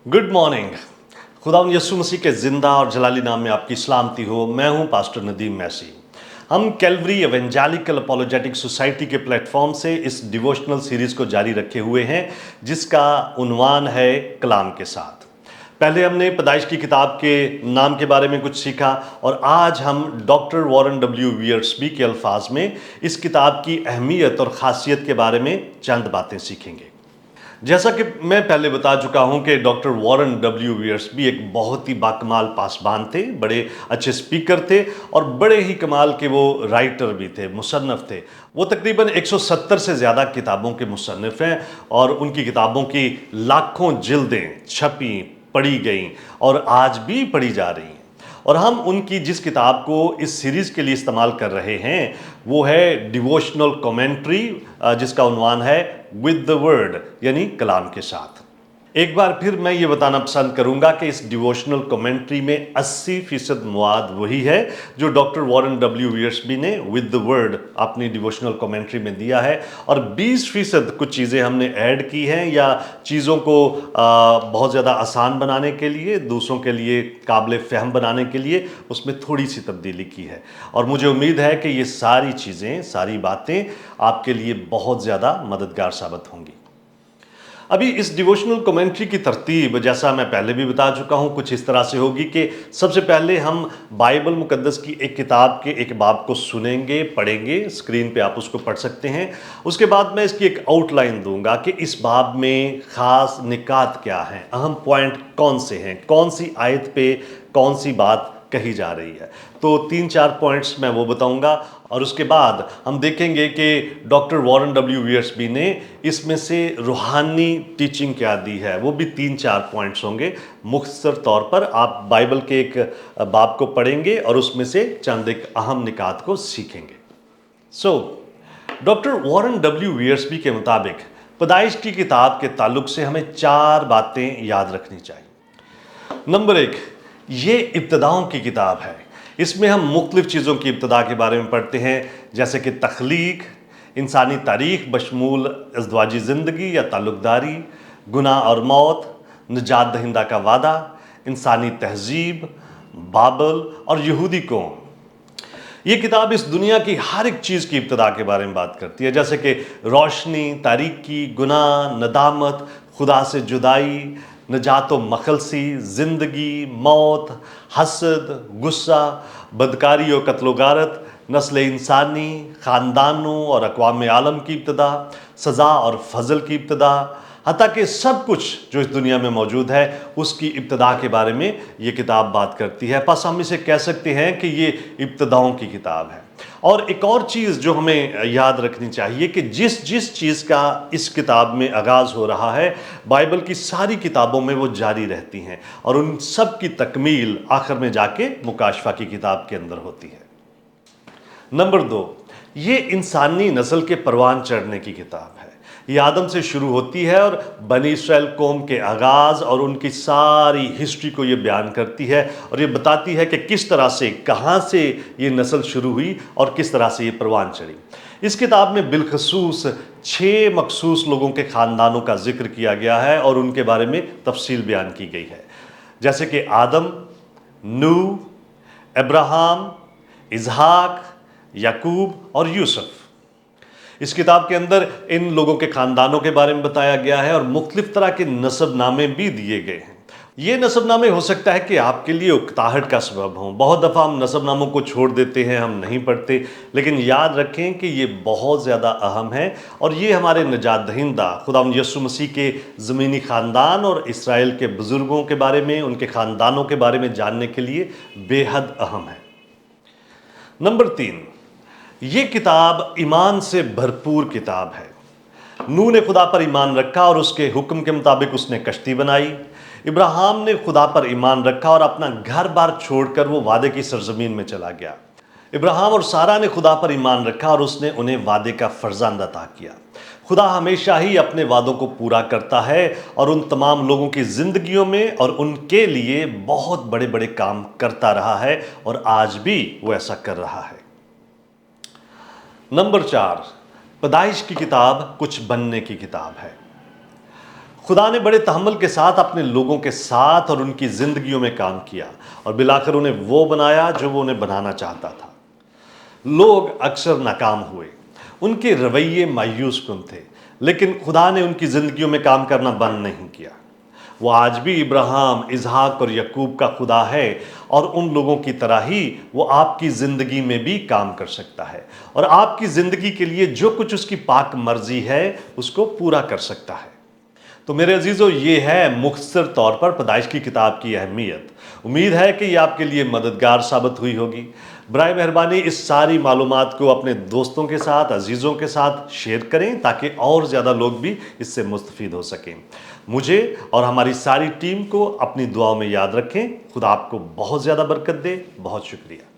Good morning. खुदावंद यीशु मसीह के ज़िंदा और जलाली नाम में आपकी सलामती हो। मैं हूं पास्टर नदीम मैसी। हम कैलवरी एवेंजेलिकल अपॉलोजेटिक सोसाइटी के प्लेटफॉर्म से इस डिवोशनल सीरीज़ को जारी रखे हुए हैं, जिसका उन्वान है कलाम के साथ। पहले हमने पैदाइश की किताब के नाम के बारे में कुछ सीखा और आज हम डॉक्टर वॉरेन डब्ल्यू वियर्सबी के अल्फाज में इस किताब की अहमियत और ख़ासियत के बारे में चंद बातें सीखेंगे। जैसा कि मैं पहले बता चुका हूं कि डॉक्टर वॉरेन डब्ल्यू वियर्सबी एक बहुत ही बाकमाल पासबान थे, बड़े अच्छे स्पीकर थे और बड़े ही कमाल के वो राइटर भी थे, मुसन्निफ थे। वो तकरीबन 170 से ज़्यादा किताबों के मुसन्निफ हैं और उनकी किताबों की लाखों जिल्दें छपी, पढ़ी गईं और आज भी पढ़ी जा रही हैं। और हम उनकी जिस किताब को इस सीरीज़ के लिए इस्तेमाल कर रहे हैं वो है डिवोशनल कमेंट्री, जिसका उन्वान है विद द वर्ड, यानी कलाम के साथ। एक बार फिर मैं ये बताना पसंद करूंगा कि इस डिवोशनल कमेंट्री में 80% मवाद वही है जो डॉक्टर वॉरेन डब्ल्यू वियर्सबी ने विद द वर्ड अपनी डिवोशनल कमेंट्री में दिया है, और 20% कुछ चीज़ें हमने ऐड की हैं या चीज़ों को बहुत ज़्यादा आसान बनाने के लिए, दूसरों के लिए काबिल फ़हम बनाने के लिए उसमें थोड़ी सी तब्दीली की है। और मुझे उम्मीद है कि ये सारी चीज़ें, सारी बातें आपके लिए बहुत ज़्यादा मददगार साबित होंगी। अभी इस डिवोशनल कमेंट्री की तरतीब, जैसा मैं पहले भी बता चुका हूँ, कुछ इस तरह से होगी कि सबसे पहले हम बाइबल मुकद्दस की एक किताब के एक बाब को सुनेंगे, पढ़ेंगे, स्क्रीन पे आप उसको पढ़ सकते हैं। उसके बाद मैं इसकी एक आउटलाइन दूंगा कि इस बाब में ख़ास निकात क्या हैं, अहम पॉइंट कौन से हैं, कौन सी आयत पे कौन सी बात कही जा रही है। तो 3-4 पॉइंट्स मैं वो बताऊंगा और उसके बाद हम देखेंगे कि डॉक्टर वॉरेन डब्ल्यू वियर्सबी ने इसमें से रूहानी टीचिंग क्या दी है, वो भी 3-4 पॉइंट्स होंगे। मुख्तसर तौर पर आप बाइबल के एक बाब को पढ़ेंगे और उसमें से चंद एक अहम निकात को सीखेंगे। डॉक्टर वॉरेन डब्ल्यू वियर्सबी के मुताबिक पैदाइश की किताब के ताल्लुक से हमें 4 बातें याद रखनी चाहिए। नंबर 1, ये इब्तदाओं की किताब है। इसमें हम मुख्तलिफ़ चीज़ों की इब्तदा के बारे में पढ़ते हैं, जैसे कि तख्लीक, इंसानी तारीख़ बशमूल अज़दवाजी ज़िंदगी या ताल्लुक़दारी, गुनाह और मौत, निजात दहिंदा का वादा, इंसानी तहज़ीब, बाबल और यहूदी कौम। ये किताब इस दुनिया की हर एक चीज़ की इब्तदा के बारे में बात करती है, जैसे कि रोशनी, तारीकी, गुनाह, नदामत, खुदा से जुदाई, नजात व मखलसी, ज़िंदगी, मौत, हसद, गुस्सा, बदकारी और कत्ल गारत, नस्ल इंसानी, ख़ानदानों और अक़वाम आलम की इब्तदा, सज़ा और फजल की इब्तदा, हत्ता कि सब कुछ जो इस दुनिया में मौजूद है उसकी इब्तदा के बारे में ये किताब बात करती है। बस हम इसे कह सकते हैं कि ये इब्तदाओं की किताब है। और एक और चीज़ जो हमें याद रखनी चाहिए कि जिस जिस चीज़ का इस किताब में आगाज़ हो रहा है, बाइबल की सारी किताबों में वो जारी रहती हैं और उन सब की तकमील आखिर में जाके मुकाशफा की किताब के अंदर होती है। नंबर 2, ये इंसानी नस्ल के परवान चढ़ने की किताब है। ये आदम से शुरू होती है और बनी इसराइल कौम के आगाज़ और उनकी सारी हिस्ट्री को ये बयान करती है और ये बताती है कि किस तरह से, कहाँ से ये नस्ल शुरू हुई और किस तरह से ये परवान चढ़ी। इस किताब में बिलखसूस 6 मखसूस लोगों के ख़ानदानों का जिक्र किया गया है और उनके बारे में तफसील बयान की गई है, जैसे कि आदम, नूह, अब्राहम, इसहाक, याकूब और यूसुफ। इस किताब के अंदर इन लोगों के ख़ानदानों के बारे में बताया गया है और मुख्तलिफ़ तरह के नसबनामे भी दिए गए हैं। ये नसबनामे हो सकता है कि आपके लिए उकताहट का सबब हों। बहुत दफ़ा हम नसबनामों को छोड़ देते हैं, हम नहीं पढ़ते, लेकिन याद रखें कि ये बहुत ज़्यादा अहम है और ये हमारे निजात दहिंदा खुदावंद यीशु मसीह के ज़मीनी ख़ानदान और इसराइल के बुज़ुर्गों के बारे में, उनके ख़ानदानों के बारे में जानने के लिए बेहद अहम है। नंबर 3, ये किताब ईमान से भरपूर किताब है। नूह ने खुदा पर ईमान रखा और उसके हुक्म के मुताबिक उसने कश्ती बनाई। इब्राहिम ने खुदा पर ईमान रखा और अपना घर बार छोड़कर वो वादे की सरजमीन में चला गया। इब्राहिम और सारा ने खुदा पर ईमान रखा और उसने उन्हें वादे का फर्जंद अता किया। खुदा हमेशा ही अपने वादों को पूरा करता है और उन तमाम लोगों की ज़िंदगियों में और उनके लिए बहुत बड़े बड़े काम करता रहा है और आज भी वो ऐसा कर रहा है। नंबर 4, पैदाइश की किताब कुछ बनने की किताब है। خدا نے بڑے تحمل کے ساتھ اپنے لوگوں کے ساتھ اور ان کی زندگیوں میں کام کیا اور بالآخر انہیں وہ بنایا جو وہ انہیں بنانا چاہتا تھا۔ لوگ اکثر ناکام ہوئے، ان کے رویے مایوس کن تھے، لیکن خدا نے ان کی زندگیوں میں کام کرنا بند نہیں کیا۔ وہ آج بھی ابراہیم، اسحاق اور یعقوب کا خدا ہے، اور ان لوگوں کی طرح ہی وہ آپ کی زندگی میں بھی کام کر سکتا ہے، اور آپ کی زندگی کے لیے جو کچھ اس کی پاک مرضی ہے اس کو پورا کر سکتا ہے۔ تو میرے عزیزو، یہ ہے مختصر طور پر پیدائش کی کتاب کی اہمیت۔ امید ہے کہ یہ آپ کے لیے مددگار ثابت ہوئی ہوگی۔ برائے مہربانی اس ساری معلومات کو اپنے دوستوں کے ساتھ، عزیزوں کے ساتھ شیئر کریں تاکہ اور زیادہ لوگ بھی اس سے مستفید ہو سکیں۔ مجھے اور ہماری ساری ٹیم کو اپنی دعاؤں میں یاد رکھیں۔ خدا آپ کو بہت زیادہ برکت دے۔ بہت شکریہ۔